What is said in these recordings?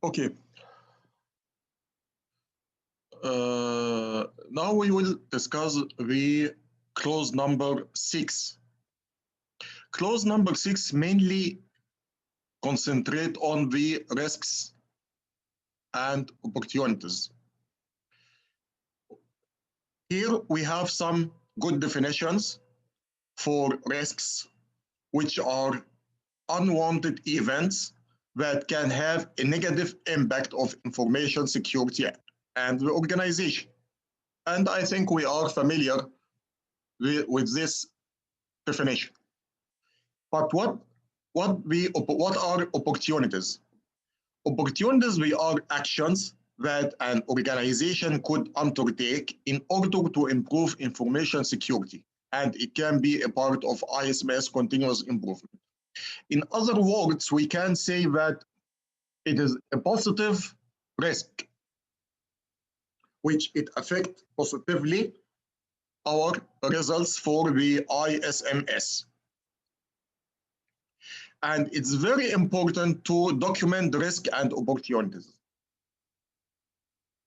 Okay. Now we will discuss the clause number 6. Clause number 6 mainly concentrate on the risks and opportunities. Here we have some good definitions for risks, which are unwanted events that can have a negative impact of information security and the organization. And I think we are familiar with this definition. But what are opportunities? Opportunities are actions that an organization could undertake in order to improve information security, and it can be a part of ISMS continuous improvement. In other words, we can say that it is a positive risk, which it affects positively our results for the ISMS. And it's very important to document the risk and opportunities.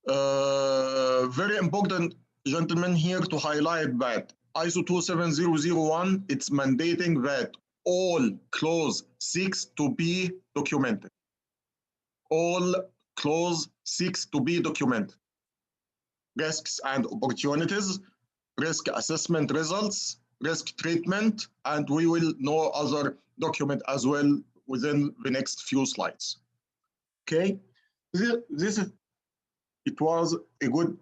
Very important, gentlemen, here to highlight that ISO 27001, it's mandating that all clause 6 to be documented. All clause 6 to be documented. Risks and opportunities, risk assessment results, risk treatment, and we will know other document as well within the next few slides. Okay, it was a good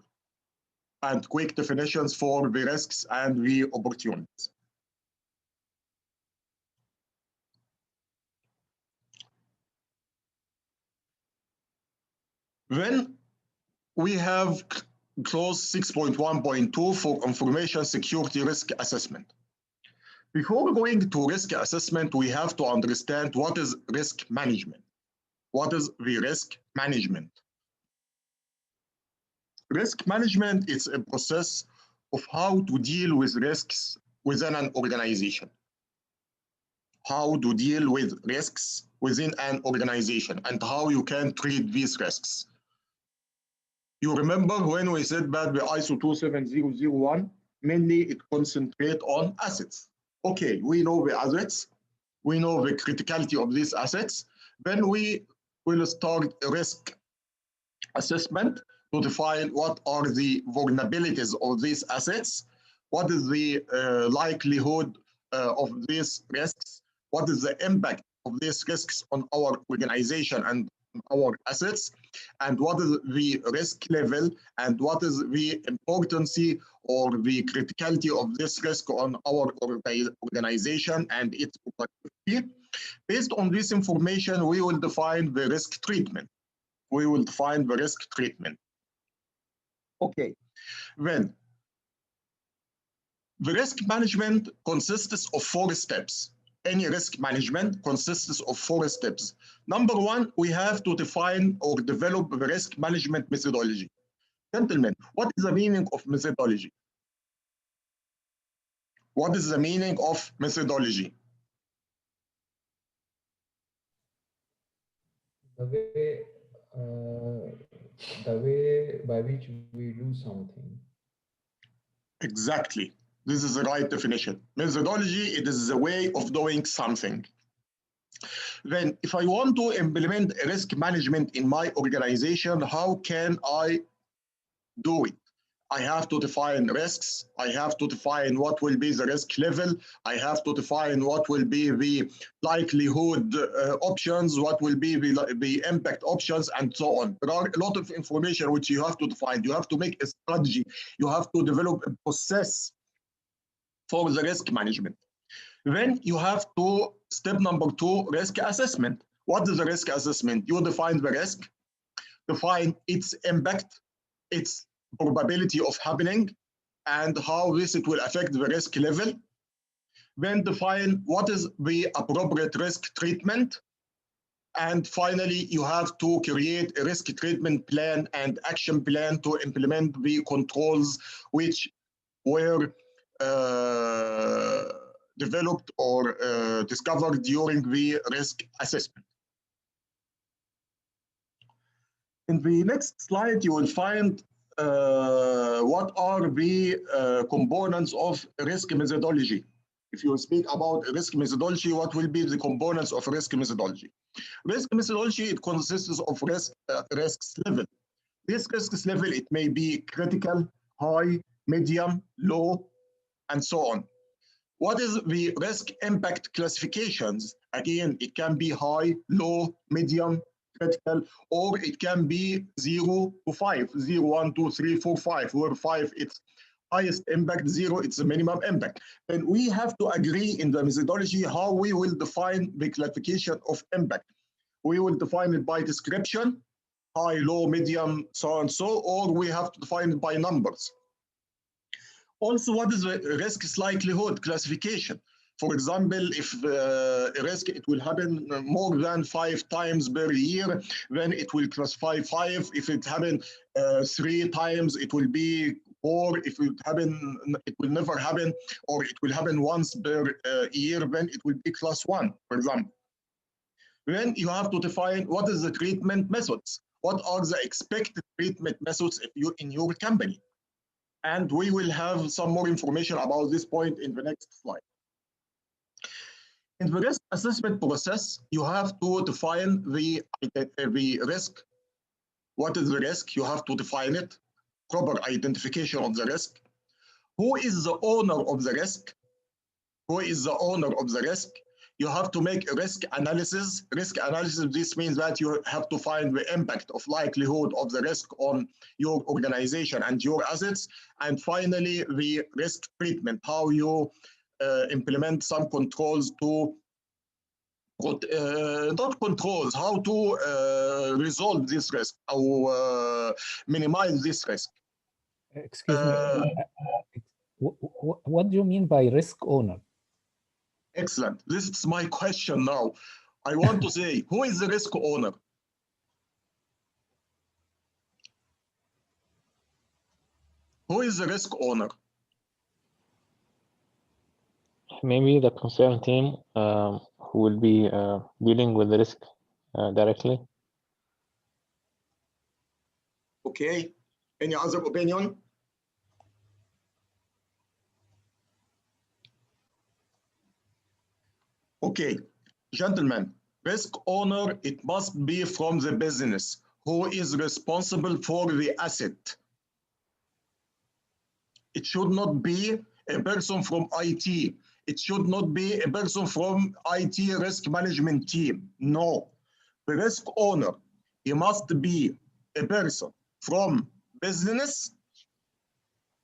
and quick definitions for the risks and the opportunities. Then we have clause 6.1.2 for information security risk assessment. Before going to risk assessment, we have to understand what is risk management. What is the risk management? Risk management is a process of how to deal with risks within an organization. How to deal with risks within an organization and how you can treat these risks. You remember when we said that the ISO 27001, mainly it concentrates on assets. Okay, we know the assets, we know the criticality of these assets, then we will start a risk assessment to define what are the vulnerabilities of these assets, what is the likelihood of these risks, what is the impact of these risks on our organization and our assets, and what is the risk level, and what is the importance or the criticality of this risk on our organization and its operativity. Based on this information, we will define the risk treatment. We will define the risk treatment. Okay, then the risk management consists of 4 steps. Any risk management consists of 4 steps. Number 1, we have to define or develop the risk management methodology. Gentlemen, what is the meaning of methodology? What is the meaning of methodology? The way by which we do something. Exactly. This is the right definition. Methodology, it is the way of doing something. Then, if I want to implement a risk management in my organization, how can I do it? I have to define risks. I have to define what will be the risk level. I have to define what will be the likelihood options, what will be the impact options, and so on. There are a lot of information which you have to define. You have to make a strategy. You have to develop a process for the risk management. Then you have to, step number 2, risk assessment. What is the risk assessment? You define the risk, define its impact, its probability of happening, and how this it will affect the risk level. Then define what is the appropriate risk treatment. And finally, you have to create a risk treatment plan and action plan to implement the controls which were developed or discovered during the risk assessment. In the next slide, you will find what are the components of risk methodology. If you speak about risk methodology, what will be the components of risk methodology? Risk methodology, it consists of risks level. This risks level, it may be critical, high, medium, low, and so on. What is the risk impact classifications? Again, it can be high, low, medium, critical, or it can be 0 to 5, 0, 1, 2, 3, 4, 5, where 5 it's highest impact, 0 it's the minimum impact. And we have to agree in the methodology how we will define the classification of impact. We will define it by description, high, low, medium, so on so, or we have to define it by numbers. Also, what is the risk likelihood classification? For example, if a risk it will happen more than 5 times per year, then it will classify 5. If it happen 3 times, it will be 4. If it happen, it will never happen, or it will happen once per year, then it will be class 1, for example. Then you have to define what is the treatment methods. What are the expected treatment methods if you in your company? And we will have some more information about this point in the next slide. In the risk assessment process, you have to define the risk. What is the risk? You have to define it, proper identification of the risk. Who is the owner of the risk? Who is the owner of the risk? You have to make a risk analysis. Risk analysis, this means that you have to find the impact of likelihood of the risk on your organization and your assets. And finally, the risk treatment, how you implement some controls to, not controls, how to resolve this risk or minimize this risk. Excuse me, what do you mean by risk owner? Excellent. This is my question now. I want to say, who is the risk owner? Who is the risk owner? Maybe the concern team who will be dealing with the risk directly. Okay. Any other opinion? Okay, gentlemen, risk owner, it must be from the business who is responsible for the asset. It should not be a person from IT. It should not be a person from IT risk management team. No, the risk owner, he must be a person from business,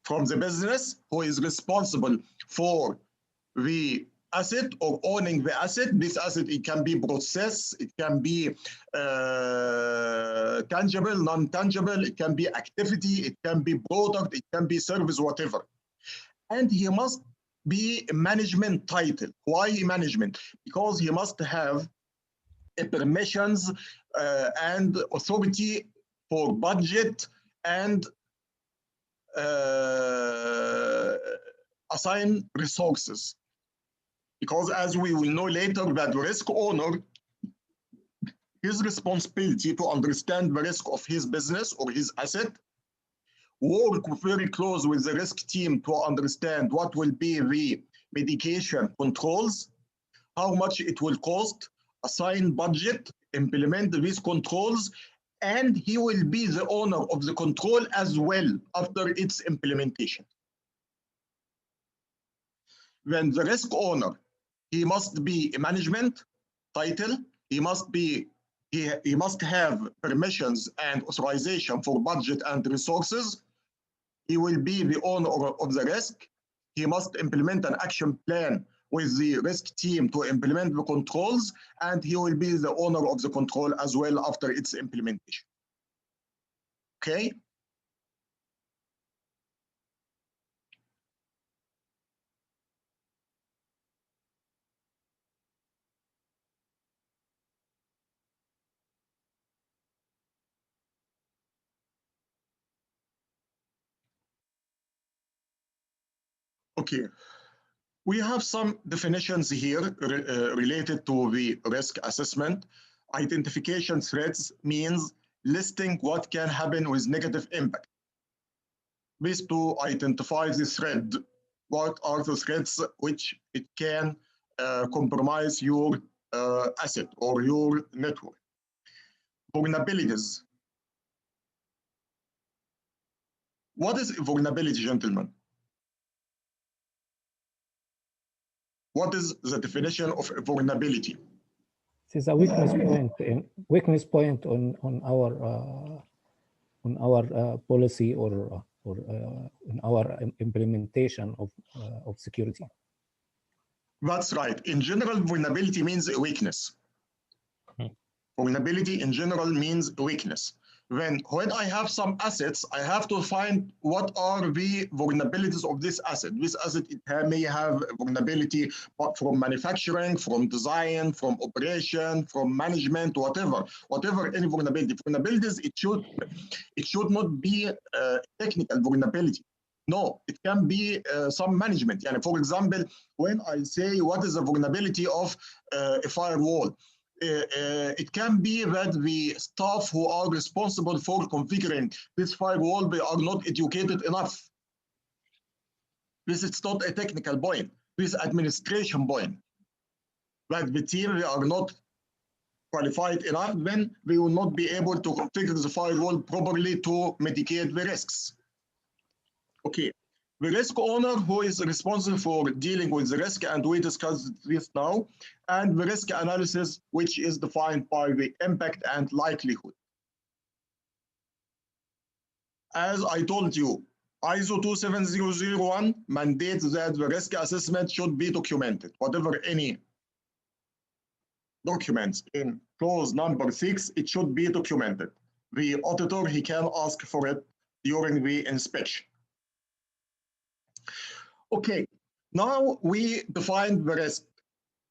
from the business who is responsible for the asset or owning the asset. This asset, it can be process, it can be tangible, non-tangible, it can be activity, it can be product, it can be service, whatever. And he must be a management title. Why management? Because he must have permissions and authority for budget and assign resources. Because as we will know later, that the risk owner, his responsibility to understand the risk of his business or his asset, work very close with the risk team to understand what will be the mitigation controls, how much it will cost, assign budget, implement these controls, and he will be the owner of the control as well after its implementation. When the risk owner, he must be a management title, he must have permissions and authorization for budget and resources. He will be the owner of the risk. He must implement an action plan with the risk team to implement the controls, and he will be the owner of the control as well after its implementation. Okay? Okay, we have some definitions here related to the risk assessment. Identification threats means listing what can happen with negative impact. This to identify the threat. What are the threats which it can compromise your asset or your network? Vulnerabilities. What is vulnerability, gentlemen? What is the definition of vulnerability? This is a weakness point on our policy or in our implementation of security. That's right. In general, vulnerability means a weakness. Vulnerability in general means weakness. When I have some assets, I have to find what are the vulnerabilities of this asset. This asset may have vulnerability from manufacturing, from design, from operation, from management, whatever any vulnerability. Vulnerabilities, it should not be technical vulnerability. No, it can be some management. For example, when I say what is the vulnerability of a firewall, it can be that the staff who are responsible for configuring this firewall, they are not educated enough. This is not a technical point. This is administration point. That the team, they are not qualified enough, then they will not be able to configure the firewall properly to mitigate the risks. Okay. The risk owner who is responsible for dealing with the risk, and we discussed this now, and the risk analysis, which is defined by the impact and likelihood. As I told you, ISO 27001 mandates that the risk assessment should be documented. Whatever any documents in clause number 6, it should be documented. The auditor, he can ask for it during the inspection. Okay, now we define the risk.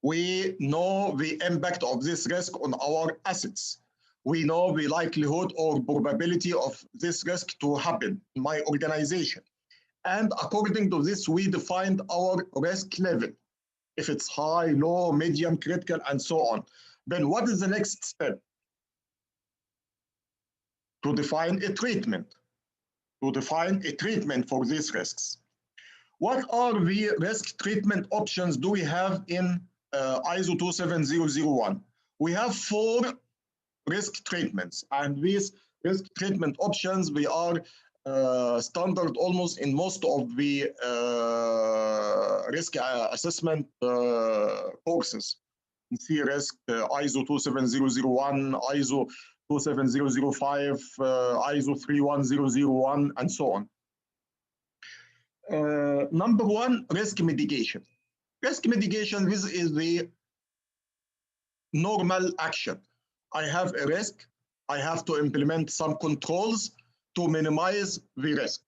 We know the impact of this risk on our assets. We know the likelihood or probability of this risk to happen in my organization. And according to this, we defined our risk level. If it's high, low, medium, critical, and so on. Then what is the next step? To define a treatment. To define a treatment for these risks. What are the risk treatment options do we have in ISO 27001? We have 4 risk treatments, and these risk treatment options, we are standard almost in most of the risk assessment courses. You see risk ISO 27001, ISO 27005, ISO 31001, and so on. Number 1, risk mitigation. Risk mitigation, this is the normal action. I have a risk. I have to implement some controls to minimize the risk.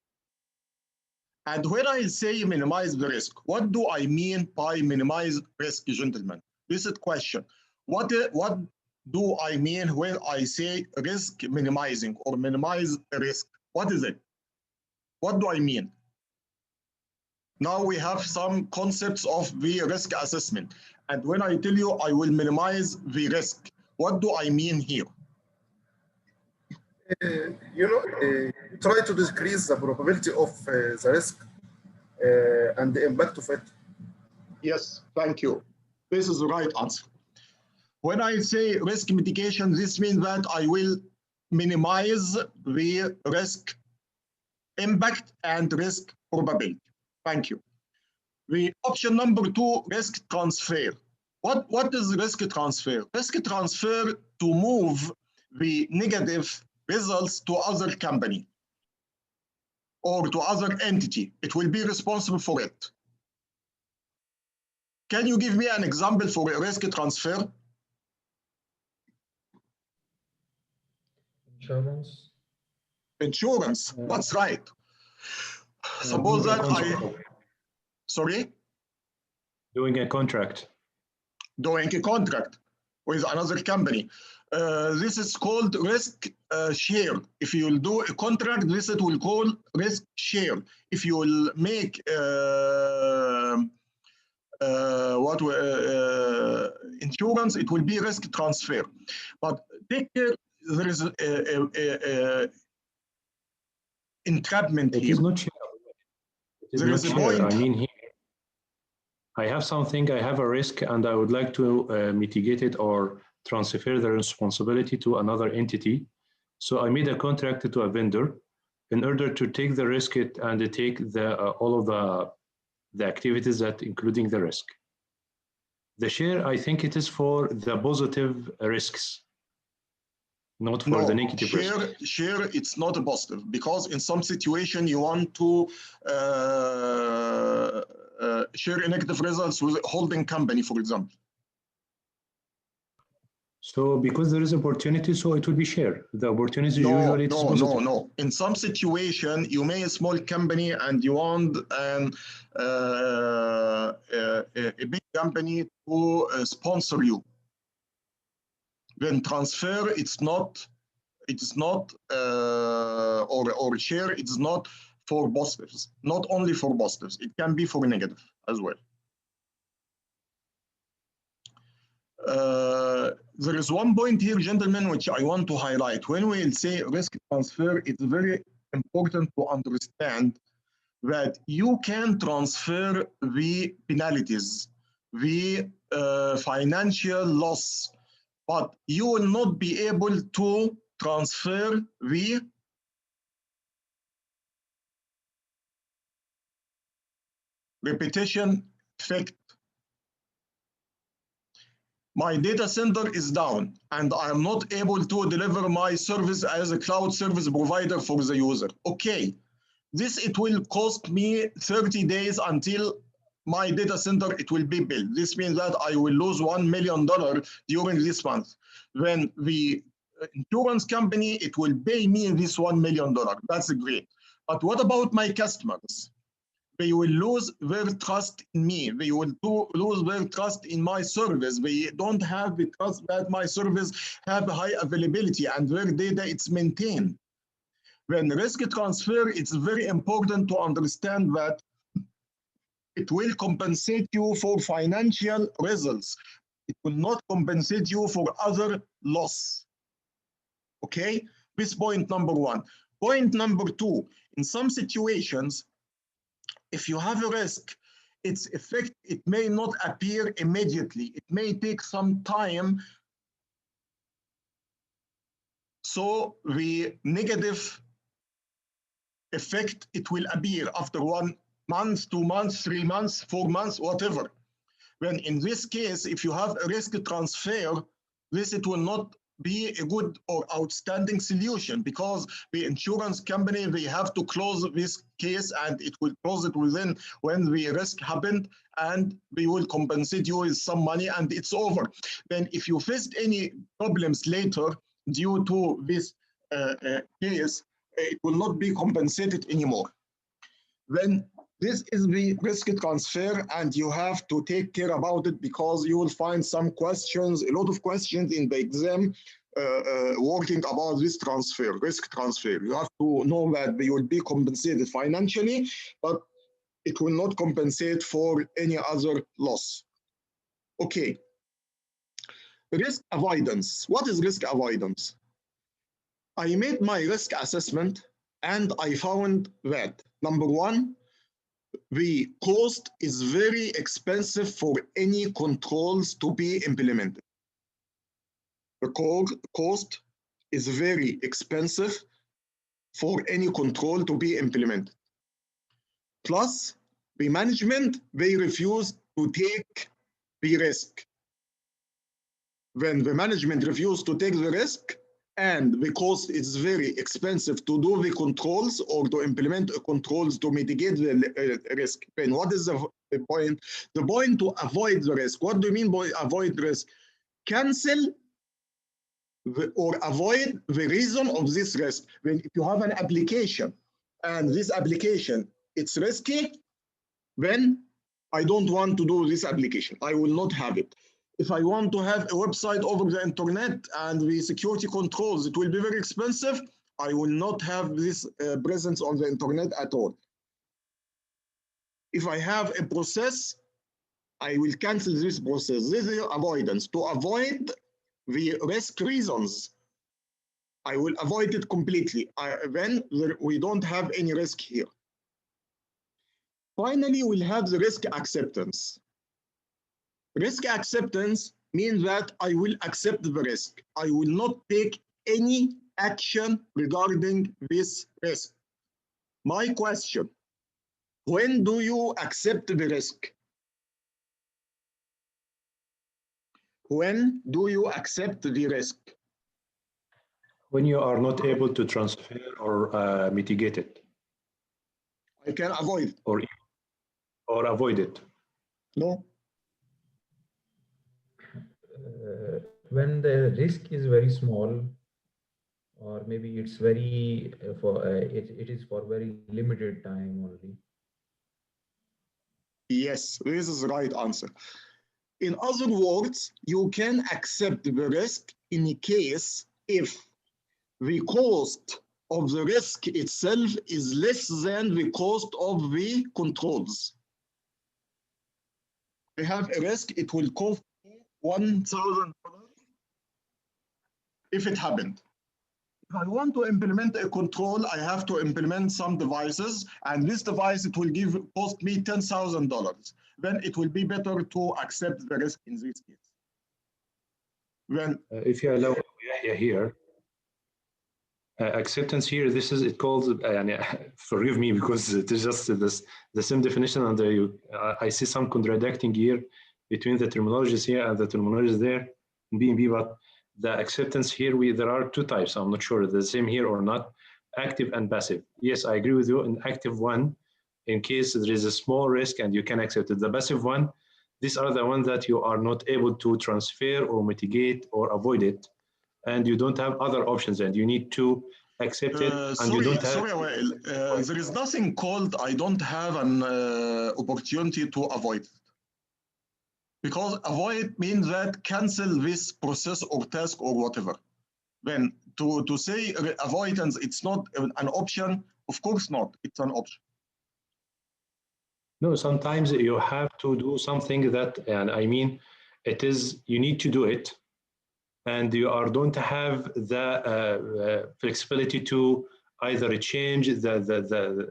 And when I say minimize the risk, what do I mean by minimize risk, gentlemen? This is a question. What do I mean when I say risk minimizing or minimize risk? What is it? What do I mean? Now we have some concepts of the risk assessment. And when I tell you I will minimize the risk, what do I mean here? Try to decrease the probability of the risk and the impact of it. Yes, thank you. This is the right answer. When I say risk mitigation, this means that I will minimize the risk impact and risk probability. Thank you. The option number 2, risk transfer. What is risk transfer? Risk transfer to move the negative results to other company or to other entity. It will be responsible for it. Can you give me an example for a risk transfer? Insurance. Insurance, that's right. Suppose that sorry? Doing a contract. Doing a contract with another company. This is called risk share. If you will do a contract, this it will call risk share. If you will make insurance, it will be risk transfer. But take care, there is a entrapment It here. is not share. It is There not is a share. I point. mean, here, I have something, I have a risk, and I would like to mitigate it or transfer the responsibility to another entity. So I made a contract to a vendor in order to take the risk and take all of the activities that including the risk. The share, I think it is for the positive risks, not for the negative risk. Share, it's not a positive, because in some situation you want to share negative results with a holding company, for example. So because there is opportunity, so it will be share. The opportunity usually it's positive. No. In some situation, you may a small company and you want a big company to sponsor you. Then transfer, it's not or share, it's not for positives. Not only for positives, it can be for negative as well. There is one point here, gentlemen, which I want to highlight. When we say risk transfer, it's very important to understand that you can transfer the penalties, the financial loss, but you will not be able to transfer the repetition effect. My data center is down and I am not able to deliver my service as a cloud service provider for the user. Okay, it will cost me 30 days until my data center it will be built. This means that I will lose $1 million during this month. When the insurance company, it will pay me this $1 million. That's great. But what about my customers? They will lose their trust in me. They will lose their trust in my service. They don't have the trust that my service have high availability and their data it's maintained. When risk transfer, it's very important to understand that it will compensate you for financial results. It will not compensate you for other loss. Okay, this point number one. Point number two, in some situations, if you have a risk, its effect, it may not appear immediately. It may take some time. So the negative effect, it will appear after 1 month, 2 months, 3 months, 4 months, whatever. When in this case, if you have a risk transfer, it will not be a good or outstanding solution, because the insurance company, they have to close this case and it will close it within when the risk happened, and they will compensate you with some money and it's over. Then if you faced any problems later due to this case, it will not be compensated anymore. Then this is the risk transfer, and you have to take care about it, because you will find some questions, a lot of questions in the exam working about this transfer, risk transfer. You have to know that they will be compensated financially, but it will not compensate for any other loss. Okay. Risk avoidance. What is risk avoidance? I made my risk assessment and I found that, number one, the cost is very expensive for any controls to be implemented. The cost is very expensive for any control to be implemented. Plus, the management, they refuse to take the risk. When the management refuses to take the risk, and the cost is very expensive to do the controls or to implement controls to mitigate the risk. Then what is the point? The point to avoid the risk. What do you mean by avoid risk? Cancel or avoid the reason of this risk. When if you have an application and this application, it's risky, then I don't want to do this application. I will not have it. If I want to have a website over the internet and the security controls, it will be very expensive. I will not have this presence on the internet at all. If I have a process, I will cancel this process. This is avoidance, to avoid the risk reasons. I will avoid it completely. Then we don't have any risk here. Finally, we'll have the risk acceptance. Risk acceptance means that I will accept the risk. I will not take any action regarding this risk. My question, when do you accept the risk? When do you accept the risk? When you are not able to transfer or mitigate it. I can avoid it. Or avoid it. No? When the risk is very small, or maybe it's very it is for very limited time only. Yes, this is the right answer. In other words, you can accept the risk in a case if the cost of the risk itself is less than the cost of the controls. I have a risk, it will cost $1,000 if it happened. If I want to implement a control, I have to implement some devices, and this device, it will cost me $10,000. Then it will be better to accept the risk in this case. Then, if you allow Yahya here, acceptance here, this is, it calls, forgive me because it is just the same definition, and I see some contradicting here between the terminologies here and the terminologies there in B&B, but the acceptance here, there are two types. I'm not sure the same here or not, active and passive. Yes, I agree with you. An active one, in case there is a small risk and you can accept it. The passive one, these are the ones that you are not able to transfer or mitigate or avoid it, and you don't have other options, and you need to accept it. And you don't have. Sorry, well, there is nothing called I don't have an opportunity to avoid it. Because avoid means that cancel this process or task or whatever. Then to say avoidance, it's not an option. Of course not, it's an option. No, sometimes you have to do something that, and I mean, it is, you need to do it, and you don't have the flexibility to either change the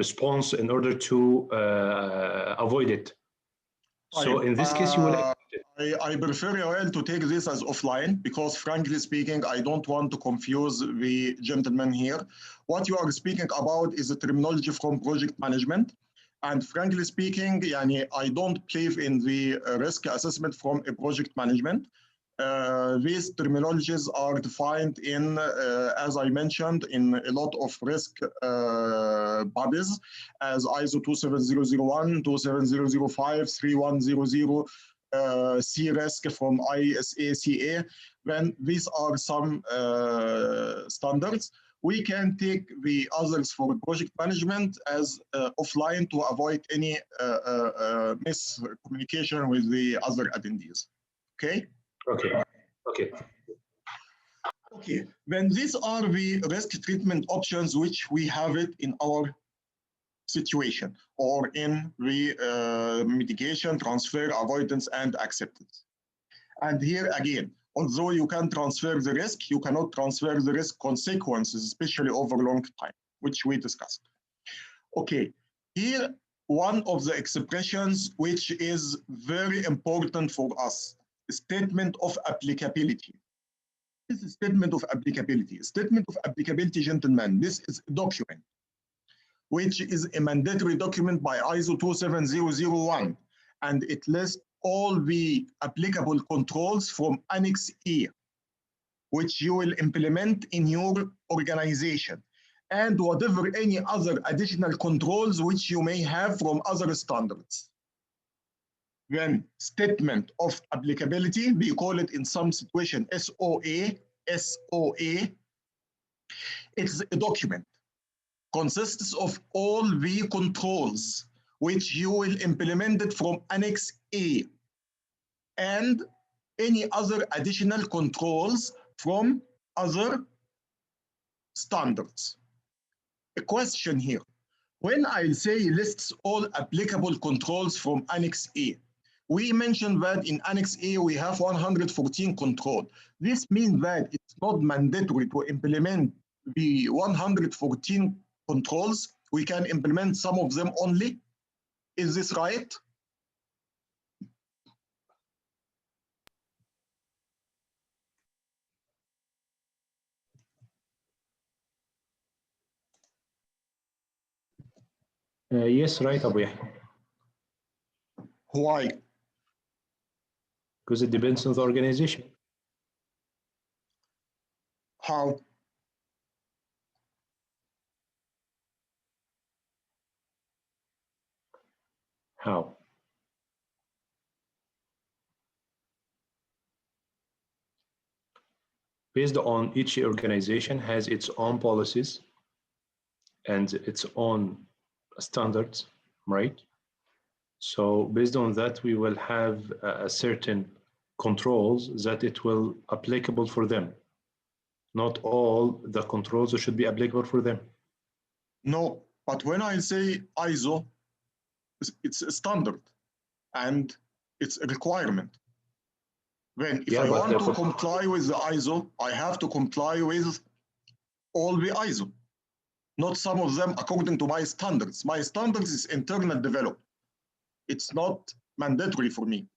response in order to avoid it. So in this case, you will accept it. I prefer Yoel to take this as offline because, frankly speaking, I don't want to confuse the gentleman here. What you are speaking about is a terminology from project management. And frankly speaking, I don't believe in the risk assessment from a project management. These terminologies are defined in, as I mentioned, in a lot of risk bodies, as ISO 27001, 27005, 3100, C-RISC from ISACA. When these are some standards, we can take the others for project management as offline to avoid any miscommunication with the other attendees. Okay? Okay. Okay. Okay. Then these are the risk treatment options which we have it in our situation or in the mitigation, transfer, avoidance, and acceptance. And here again, although you can transfer the risk, you cannot transfer the risk consequences, especially over long time, which we discussed. Okay, here one of the expressions which is very important for us, statement of applicability. This is statement of applicability. Statement of applicability, gentlemen, this is a document, which is a mandatory document by ISO 27001, and it lists all the applicable controls from Annex E, which you will implement in your organization, and whatever any other additional controls which you may have from other standards. Then statement of applicability, we call it in some situation SOA, SOA. It's a document, consists of all the controls which you will implement it from Annex A, and any other additional controls from other standards. A question here, when I say lists all applicable controls from Annex A, We mentioned that in Annex A, we have 114 control. This means that it's not mandatory to implement the 114 controls. We can implement some of them only. Is this right? Yes, right, Abu Yahya. Why? Because it depends on the organization. How? How? Based on each organization has its own policies and its own standards, right? So based on that, we will have a certain controls that it will applicable for them. Not all the controls should be applicable for them. No, but when I say ISO, it's a standard and it's a requirement. When if I want to comply with the ISO, I have to comply with all the ISO, not some of them according to my standards. My standards is internal developed. It's not mandatory for me.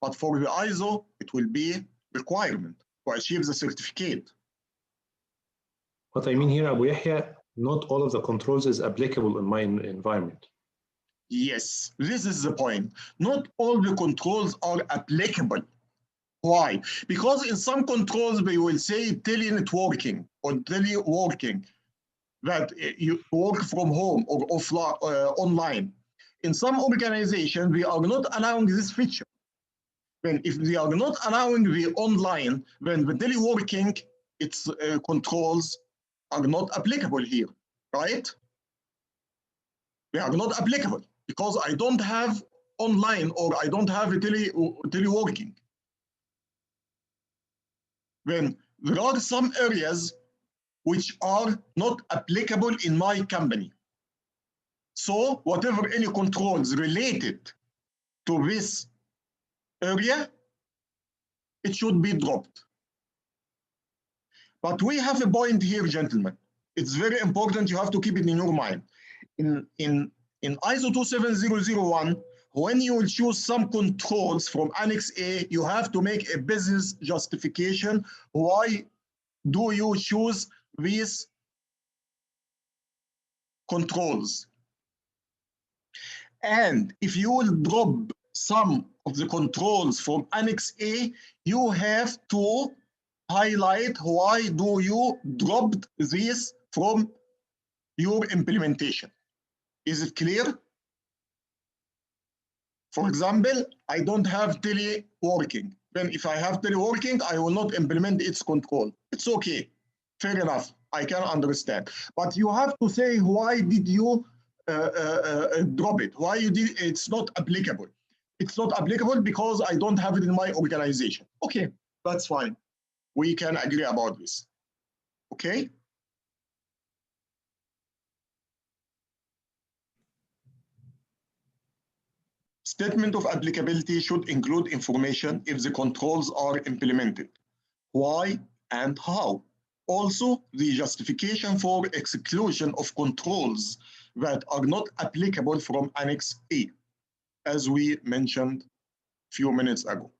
But for the ISO, it will be requirement to achieve the certificate. What I mean here, Abu Yahya, not all of the controls is applicable in my environment. Yes, this is the point. Not all the controls are applicable. Why? Because in some controls, they will say tele-networking or teleworking, that you work from home or offline, online. In some organizations, we are not allowing this feature. Then if they are not allowing the online, then the teleworking, its controls are not applicable here, right? They are not applicable because I don't have online or I don't have a teleworking. Then there are some areas which are not applicable in my company. So whatever any controls related to this area, it should be dropped. But we have a point here, gentlemen. It's very important. You have to keep it in your mind. In ISO 27001, when you will choose some controls from Annex A, you have to make a business justification. Why do you choose these controls? And if you will drop some of the controls from Annex A, you have to highlight why do you dropped this from your implementation. Is it clear? For example, I don't have teleworking. Then if I have teleworking, I will not implement its control. It's okay. Fair enough. I can understand. But you have to say, why did you drop it? Why you did it's not applicable? It's not applicable because I don't have it in my organization. Okay, that's fine. We can agree about this. Okay? Statement of applicability should include information if the controls are implemented, why and how. Also, the justification for exclusion of controls that are not applicable from Annex A, as we mentioned a few minutes ago.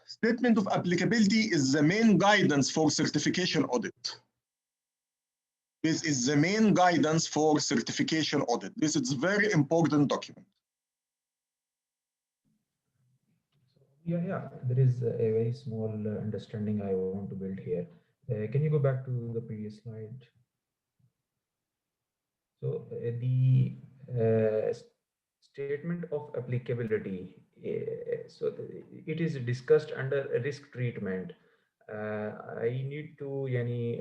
Statement of applicability is the main guidance for certification audit. This is the main guidance for certification audit. This is a very important document. Yeah, there is a very small understanding I want to build here. Can you go back to the previous slide? So the statement of applicability, so it is discussed under risk treatment. I need to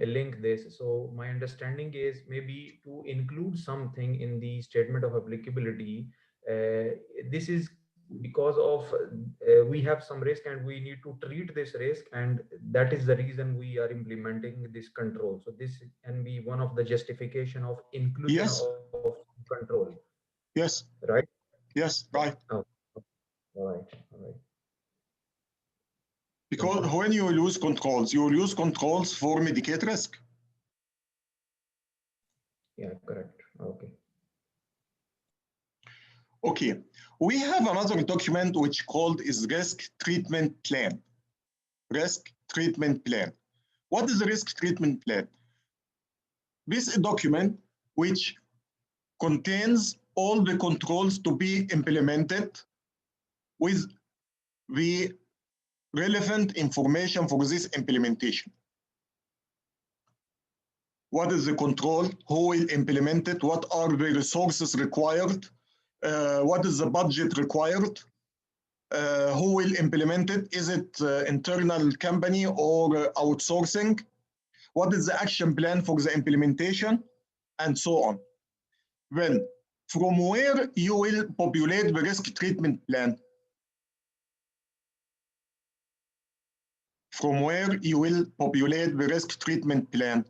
link this. So my understanding is maybe to include something in the statement of applicability. This is because of we have some risk and we need to treat this risk, and that is the reason we are implementing this control. So this can be one of the justification of inclusion Yes. of control. Yes, right? yes, right. Oh, all right, all right. Because when you use controls, you use controls for mitigate risk. Yeah, correct. Okay. Okay, we have another document which called is risk treatment plan. Risk treatment plan. What is the risk treatment plan? This is a document which contains all the controls to be implemented with the relevant information for this implementation. What is the control? Who will implement it? What are the resources required? What is the budget required? Who will implement it? Is it internal company or outsourcing? What is the action plan for the implementation? And so on. Then, from where you will populate the risk treatment plan? From where you will populate the risk treatment plan?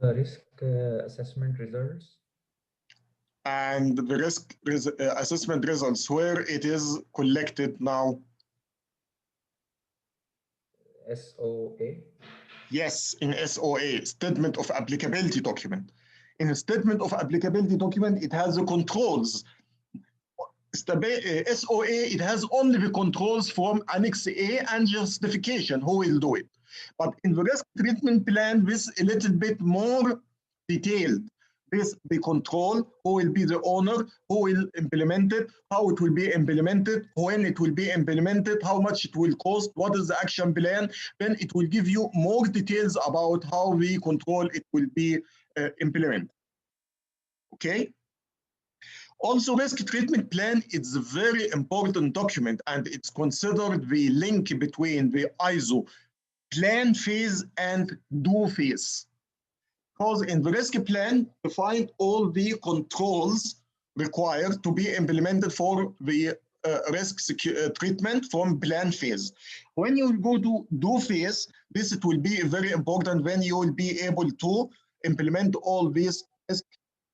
The risk assessment results. And the risk assessment results, where it is collected now? SOA. Yes, in SOA, Statement of Applicability document. In a Statement of Applicability document, it has the controls. SOA, it has only the controls from Annex A and justification, who will do it. But in the risk treatment plan, this a little bit more detailed. This the control, who will be the owner, who will implement it, how it will be implemented, when it will be implemented, how much it will cost, what is the action plan. Then it will give you more details about how the control it will be implemented. Okay. Also, risk treatment plan is a very important document, and it's considered the link between the ISO plan phase and do phase. Because in the risk plan, you find all the controls required to be implemented for the risk treatment from plan phase. When you go to do phase, this it will be very important when you will be able to implement all these risk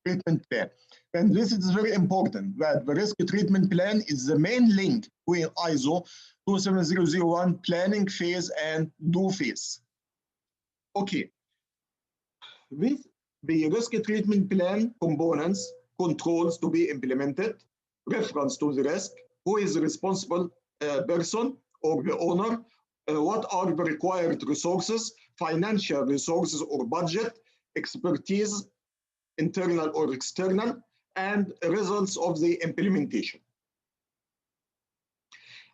treatment plan. And this is very important, that the risk treatment plan is the main link between ISO 27001 planning phase and do phase. Okay. With the risk treatment plan components, controls to be implemented, reference to the risk, who is the responsible person or the owner, what are the required resources, financial resources or budget, expertise, internal or external, and results of the implementation.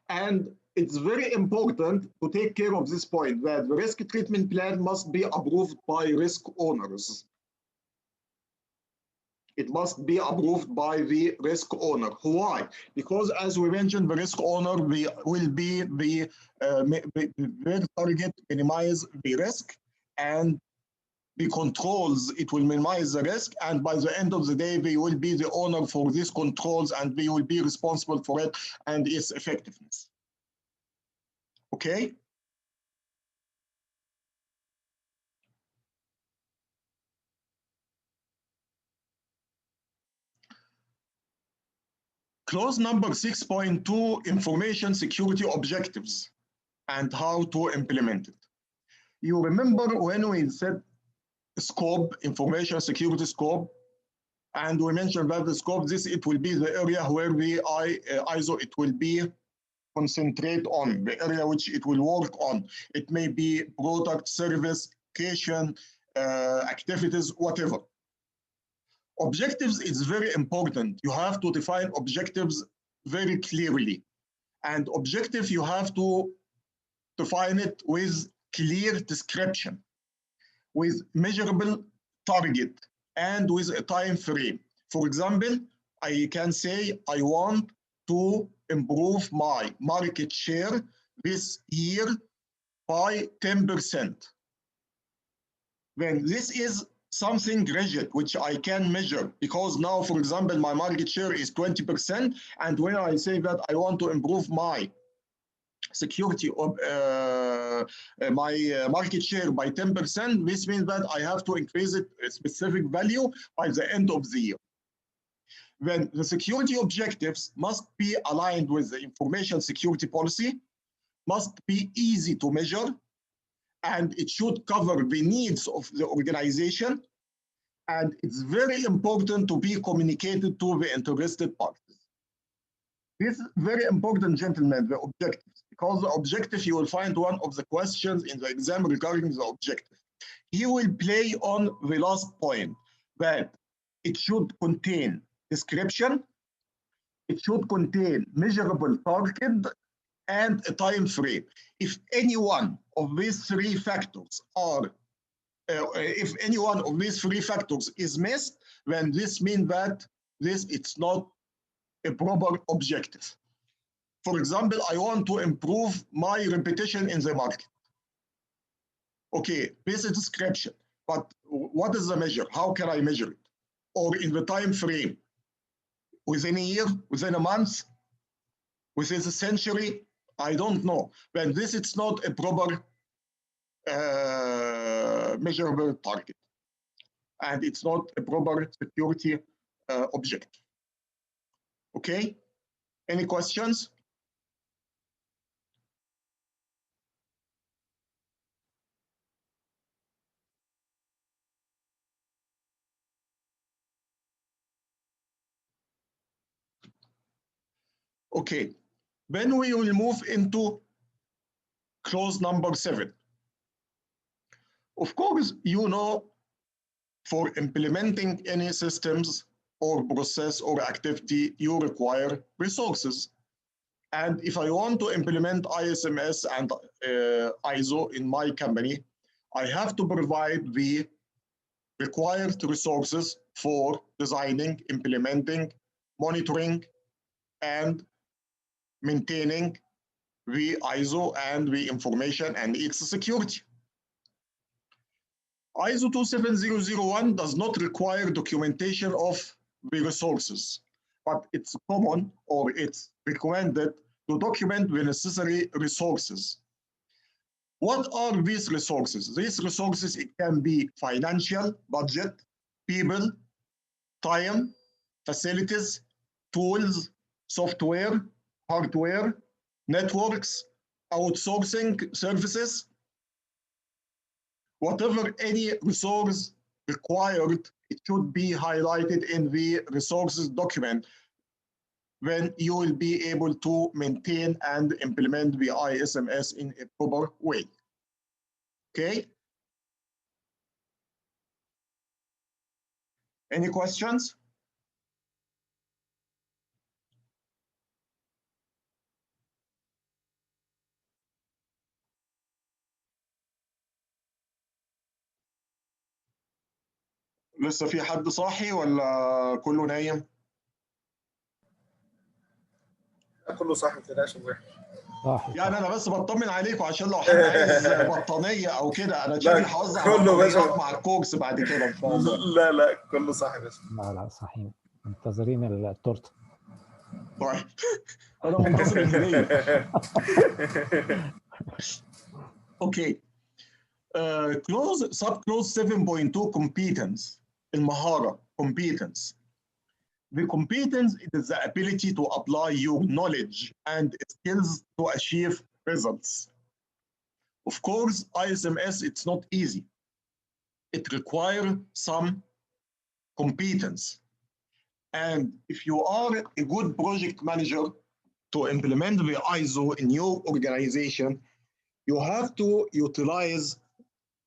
And it's very important to take care of this point, that the risk treatment plan must be approved by risk owners. It must be approved by the risk owner. Why? Because as we mentioned, the risk owner will be the target minimize the risk, and the controls, it will minimize the risk, and by the end of the day, they will be the owner for these controls, and they will be responsible for it and its effectiveness. Okay? Clause number 6.2, information security objectives and how to implement it. You remember when we said scope, information security scope, and we mentioned that the scope, it will be the area where the ISO, it will be concentrate on, the area which it will work on. It may be product, service, location, activities, whatever. Objectives is very important. You have to define objectives very clearly. And objective, you have to define it with clear description, with measurable target, and with a time frame. For example, I can say I want to improve my market share this year by 10%. Then this is something rigid, which I can measure, because now, for example, my market share is 20%. And when I say that I want to improve my security of my market share by 10%, this means that I have to increase it a specific value by the end of the year. Then the security objectives must be aligned with the information security policy, must be easy to measure, and it should cover the needs of the organization. And it's very important to be communicated to the interested parties. This is very important, gentlemen, the objectives, because the objective, you will find one of the questions in the exam regarding the objective. He will play on the last point, that it should contain description, it should contain measurable target, and a time frame. If any one of these three factors are if any one of these three factors is missed, then this means that it's not a proper objective. For example, I want to improve my reputation in the market. Okay, this is description, but what is the measure? How can I measure it? Or in the time frame, within a year, within a month, within a century? I don't know. Then this is not a proper measurable target, and it's not a proper security objective. Okay, any questions? Okay, then we will move into clause number 7. Of course, you know, for implementing any systems or process or activity, you require resources. And if I want to implement ISMS and ISO in my company, I have to provide the required resources for designing, implementing, monitoring, and maintaining the ISO and the information and its security. ISO 27001 does not require documentation of the resources, but it's common or it's recommended to document the necessary resources. What are these resources? These resources, it can be financial, budget, people, time, facilities, tools, software, hardware, networks, outsourcing services. Whatever any resource required, it should be highlighted in the resources document when you will be able to maintain and implement the ISMS in a proper way. Okay? Any questions? لسه في حد صاحي ولا كله نايم؟ كله صح، ما تقلقش يا واحد. صح يعني انا بس بطمن عليكم عشان لو حد عايز بطانيه او كده، انا شكلي هوزع كله بطانيات باشا. مع الكوكس بعد كده ان شاء الله. لا لا كله صح يا باشا. لا لا صحيح، منتظرين التورته. طيب انا منتظر الهديه. اوكي. sub clause 7.2 competence، المهاره competence. The competence is the ability to apply your knowledge and skills to achieve results. Of course, ISMS, it's not easy. It requires some competence. And if you are a good project manager to implement the ISO in your organization, you have to utilize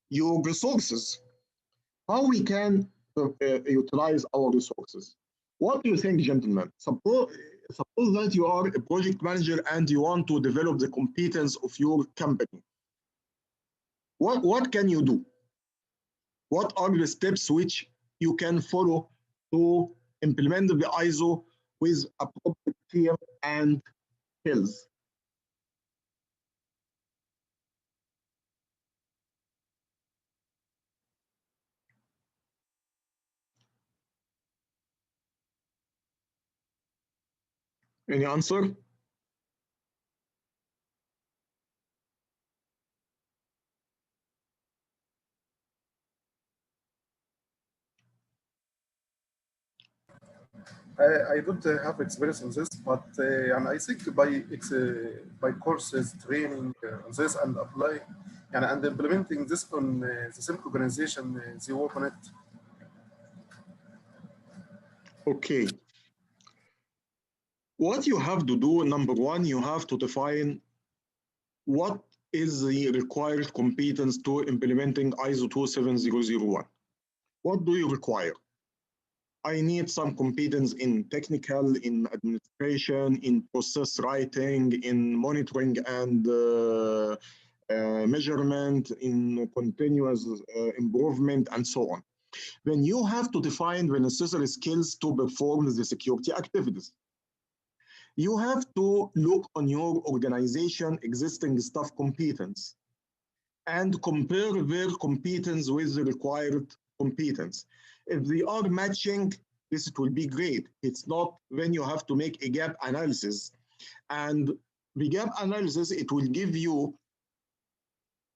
your resources. How we can utilize our resources? What do you think, gentlemen? Suppose that you are a project manager and you want to develop the competence of your company. What can you do? What are the steps which you can follow to implement the ISO with appropriate team and skills? Any answer? I don't have experience on this, but and I think by courses, training on this and apply and implementing this on the same organization, they work on it. Okay. What you have to do, number one, you have to define what is the required competence to implementing ISO 27001. What do you require? I need some competence in technical, in administration, in process writing, in monitoring and measurement, in continuous improvement, and so on. Then you have to define the necessary skills to perform the security activities. You have to look on your organization existing staff competence and compare their competence with the required competence. If they are matching, this will be great. It's not, then you have to make a gap analysis. And the gap analysis, it will give you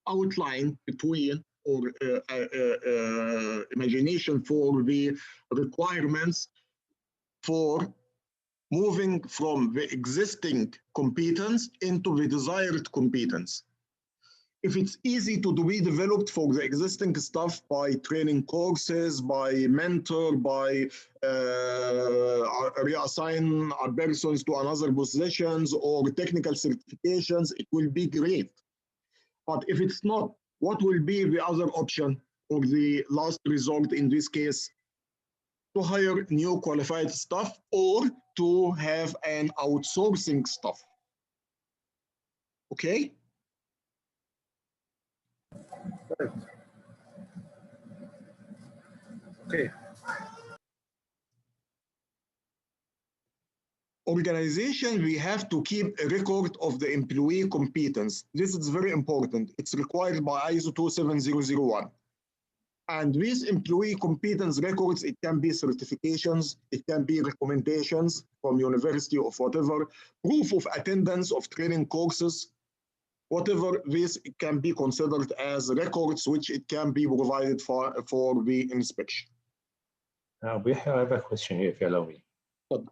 outline between or imagination for the requirements for moving from the existing competence into the desired competence. If it's easy to be developed for the existing stuff by training courses, by mentor, by reassign our persons to another positions or technical certifications, it will be great. But if it's not, what will be the other option or the last resort in this case? To hire new qualified staff or to have an outsourcing staff. Okay? Right. Okay. Organization, we have to keep a record of the employee competence. This is very important. It's required by ISO 27001. And these employee competence records, it can be certifications, it can be recommendations from university or whatever, proof of attendance of training courses, whatever this, it can be considered as records which it can be provided for the inspection. Now we have a question here, if you allow me. Good.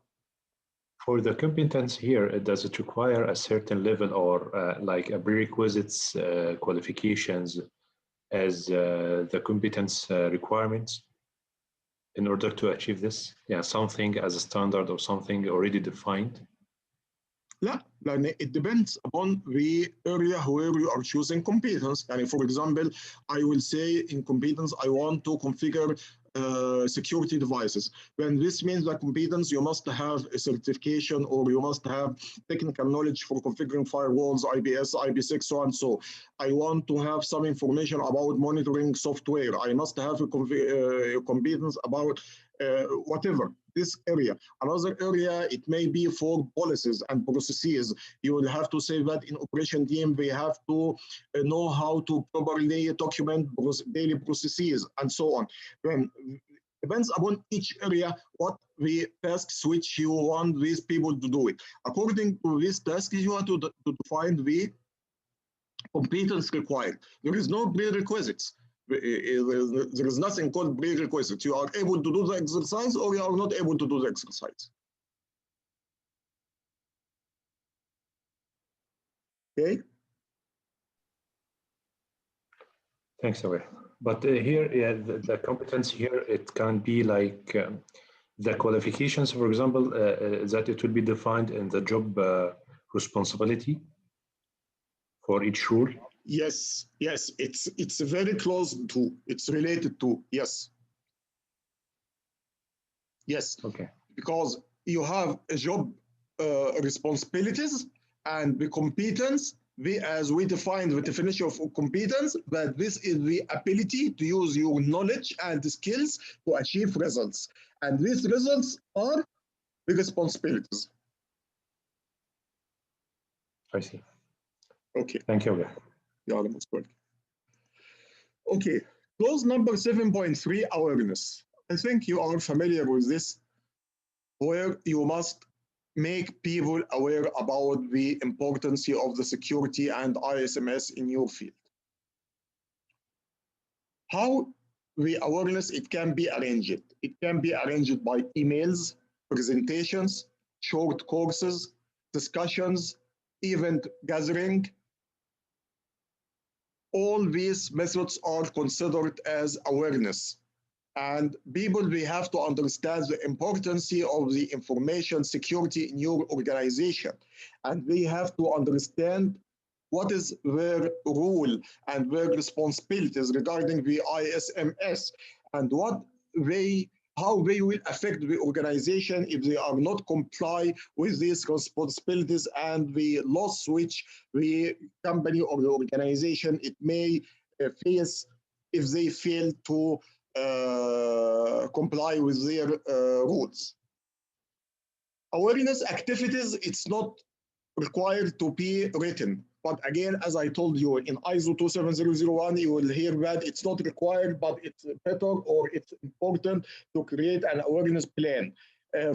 For the competence here, does it require a certain level or like a prerequisites qualifications as the competence requirements in order to achieve this? Yeah, something as a standard or something already defined? لا، لأن it depends upon the area where you are choosing competence. يعني for example, I will say in competence, I want to configure security devices. When this means that competence, you must have a certification or you must have technical knowledge for configuring firewalls, IPS, IP6, so and so. I want to have some information about monitoring software. I must have a competence about whatever, this area. Another area, it may be for policies and processes. You will have to say that in operation team, they have to know how to properly document daily processes and so on. Then depends upon each area what the tasks which you want these people to do it. According to these tasks, you have to define the competence required. There is no prerequisites. There is nothing called prerequisites. You are able to do the exercise or you are not able to do the exercise. Okay? Thanks, Aware. But here, yeah, the competence here, it can be like the qualifications, for example, that it will be defined in the job responsibility for each role. Yes, yes, it's very close to, it's related to, yes. Yes, okay. Because you have a job responsibilities and the competence, as we define the definition of competence, that this is the ability to use your knowledge and skills to achieve results. And these results are the responsibilities. I see. Okay. Thank you. You are most welcome. Okay, clause number 7.3, awareness. I think you are familiar with this, where you must make people aware about the importance of the security and ISMS in your field. How the awareness, it can be arranged. It can be arranged by emails, presentations, short courses, discussions, event gathering. All these methods are considered as awareness. And people, we have to understand the importance of the information security in your organization. And we have to understand what is their role and their responsibilities regarding the ISMS, and how they will affect the organization if they are not comply with these responsibilities and the loss which the company or the organization it may face if they fail to comply with their rules. Awareness activities, it's not required to be written. But again, as I told you, in ISO 27001, you will hear that it's not required, but it's better or it's important to create an awareness plan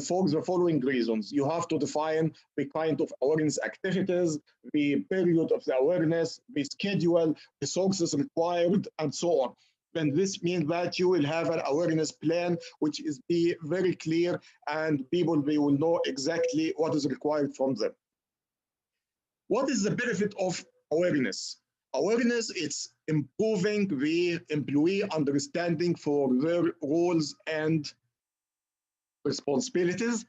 for the following reasons. You have to define the kind of awareness activities, the period of the awareness, the schedule, resources required, and so on. Then this means that you will have an awareness plan which is be very clear, and people they will know exactly what is required from them. What is the benefit of awareness? Awareness is improving the employee understanding for their roles and responsibilities,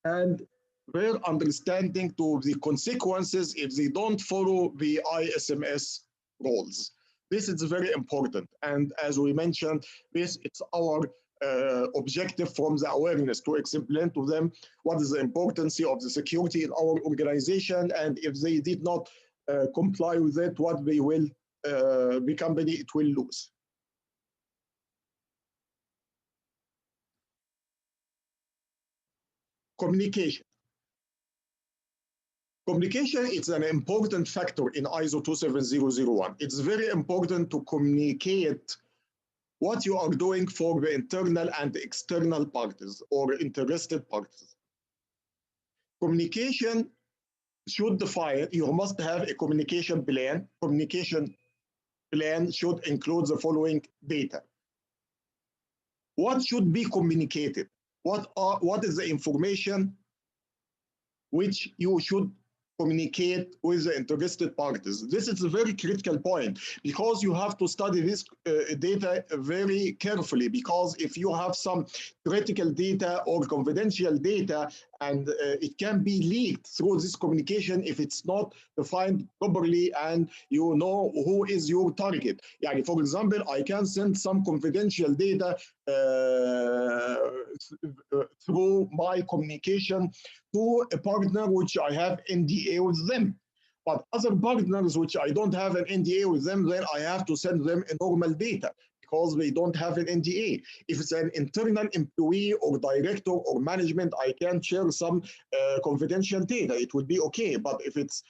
and their understanding to the consequences if they don't follow the ISMS rules. This is very important. And as we mentioned, this is our objective from the awareness, to explain to them what is the importance of the security in our organization, and if they did not comply with it, what they will, the company it will lose. Communication. Communication is an important factor in ISO 27001. It's very important to communicate what you are doing for the internal and external parties or interested parties. Communication should define, you must have a communication plan. Communication plan should include the following data. What should be communicated? What is the information which you should communicate with the interested parties? This is a very critical point, because you have to study this data very carefully, because if you have some critical data or confidential data, and it can be leaked through this communication if it's not defined properly and you know who is your target. Yani, for example, I can send some confidential data through my communication to a partner which I have NDA with them. But other partners which I don't have an NDA with them, then I have to send them a normal data because they don't have an NDA. If it's an internal employee or director or management, I can share some confidential data. It would be okay. But if it's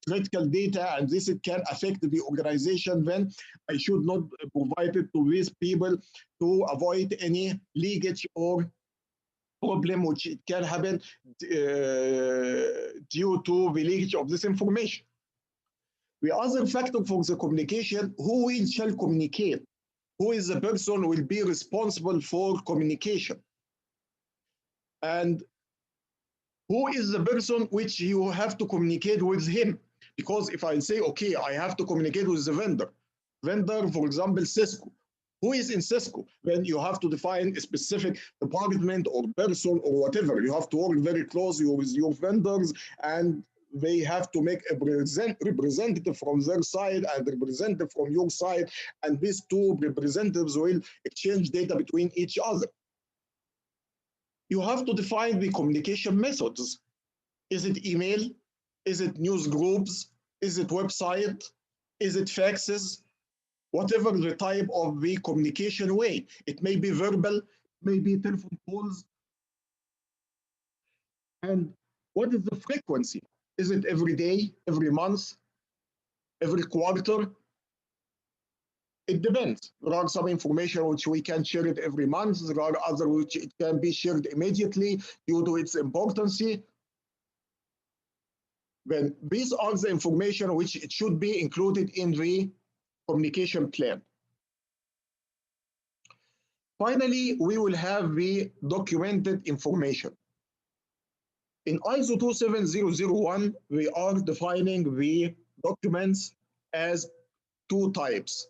critical data and this it can affect the organization, then I should not provide it to these people to avoid any leakage or problem which it can happen due to the leakage of this information. The other factor for the communication, who shall communicate? Who is the person who will be responsible for communication? And who is the person which you have to communicate with him? Because if I say, okay, I have to communicate with the vendor, for example, Cisco. Who is in Cisco? Then you have to define a specific department or person or whatever. You have to work very closely with your vendors, and they have to make a representative from their side and representative from your side, and these two representatives will exchange data between each other. You have to define the communication methods. Is it email? Is it news groups? Is it website? Is it faxes? Whatever the type of the communication way. It may be verbal, maybe telephone calls. And what is the frequency? Is it every day, every month, every quarter? It depends. There are some information which we can share it every month. There are other which it can be shared immediately due to its importance. Then these are the information which it should be included in the communication plan. Finally, we will have the documented information. In ISO 27001, we are defining the documents as two types.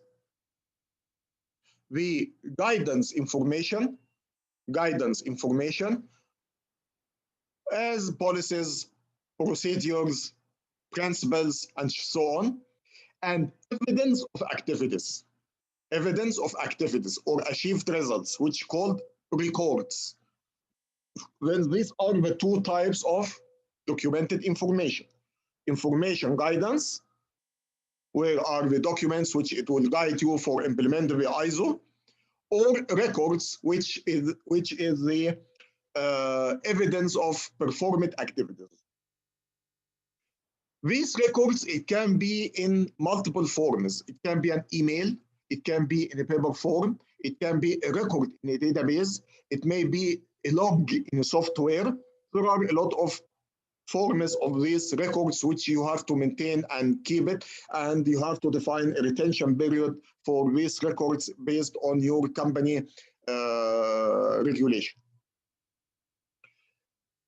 The guidance information as policies, procedures, principles, and so on, and evidence of activities or achieved results, which called records. Then these are the two types of documented information. Information guidance, where are the documents which it will guide you for implementing the ISO, or records, which is the evidence of performed activities. These records, it can be in multiple forms. It can be an email, it can be in a paper form, it can be a record in a database, it may be a log in a software. There are a lot of forms of these records which you have to maintain and keep it, and you have to define a retention period for these records based on your company regulation.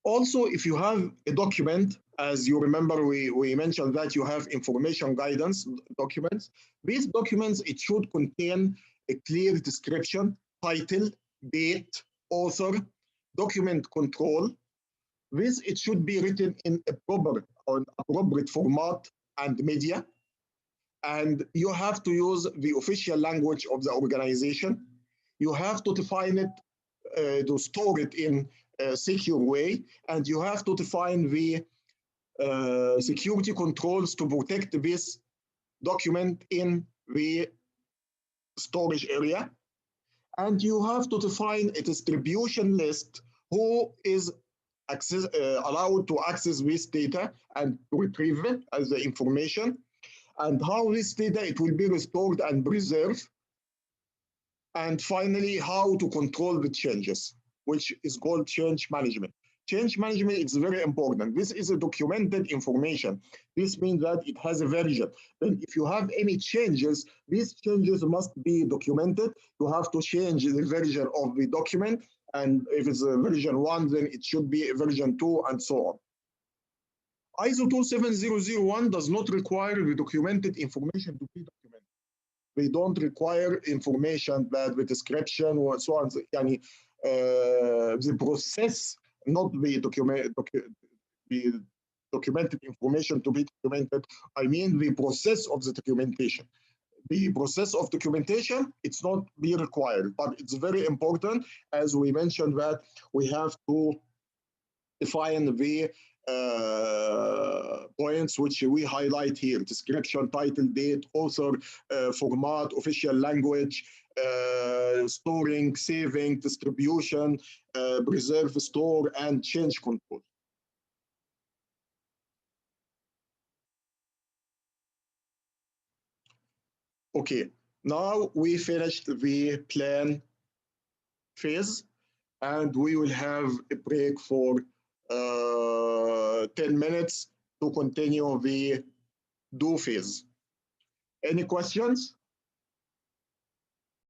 Also, if you have a document, as you remember, we mentioned that you have information guidance documents. These documents, it should contain a clear description, title, date, author, document control. This, it should be written in a proper or appropriate format and media. And you have to use the official language of the organization. You have to define it, to store it in a secure way, and you have to define the security controls to protect this document in the storage area. And you have to define a distribution list who is allowed to access this data and retrieve it as the information, and how this data it will be restored and preserved. And finally, how to control the changes, which is called change management. Change management is very important. This is a documented information. This means that it has a version. Then if you have any changes, these changes must be documented. You have to change the version of the document. And if it's a version 1, then it should be a version 2, and so on. ISO 27001 does not require the documented information to be documented. They don't require information that the description or so on. The process, not the documented information to be documented. I mean the process of the documentation. The process of documentation, it's not be required, but it's very important, as we mentioned, that we have to define the points which we highlight here: description, title, date, author, format, official language, storing, saving, distribution, preserve, store, and change control. Okay, now we finished the plan phase, and we will have a break for 10 minutes to continue the do phase. Any questions?